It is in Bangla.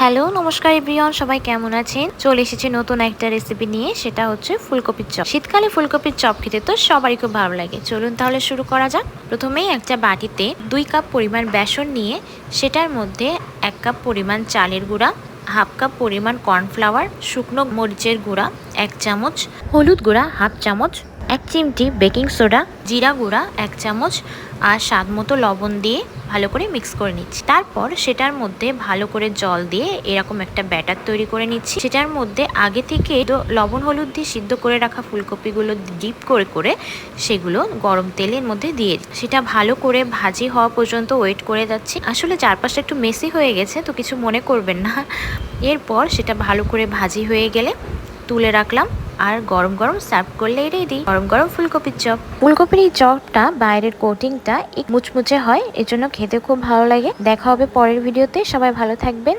হ্যালো নমস্কার এভরিওয়ান, সবাই কেমন আছেন? চলে এসেছি নতুন একটা রেসিপি নিয়ে, সেটা হচ্ছে ফুলকপির চপ। শীতকালে ফুলকপির চপ খেতে তো সবারই খুব ভালো লাগে। চলুন তাহলে শুরু করা যাক। প্রথমেই একটা বাটিতে 2 কাপ পরিমাণ বেসন নিয়ে সেটার মধ্যে 1 কাপ পরিমাণ চালের গুঁড়া, হাফ কাপ পরিমাণ কর্নফ্লাওয়ার, শুকনো মরিচের গুঁড়া 1 চামচ, হলুদ গুঁড়া হাফ চামচ, 1 চিমটি বেকিং সোডা, জিরা গুঁড়া 1 চামচ আর স্বাদ মতো লবণ দিয়ে ভালো করে মিক্স করে নিচ্ছি। তারপর সেটার মধ্যে ভালো করে জল দিয়ে এরকম একটা ব্যাটার তৈরি করে নিচ্ছি। সেটার মধ্যে আগে থেকে লবণ হলুদ দিয়ে সিদ্ধ করে রাখা ফুলকপিগুলো ডিপ করে করে সেগুলো গরম তেলের মধ্যে দিয়ে সেটা ভালো করে ভাজি হওয়া পর্যন্ত ওয়েট করে যাচ্ছি। আসলে চারপাশটা একটু মেসি হয়ে গেছে, তো কিছু মনে করবেন না। এরপর সেটা ভালো করে ভাজি হয়ে গেলে তুলে রাখলাম, আর গরম গরম সার্ভ করলেই রেডি গরম গরম ফুলকপির চপ। ফুলকপির এই চপটা বাইরের কোটিংটা একটু মুচমুচে হয়, এজন্য খেতে খুব ভালো লাগে। দেখা হবে পরের ভিডিওতে, সবাই ভালো থাকবেন।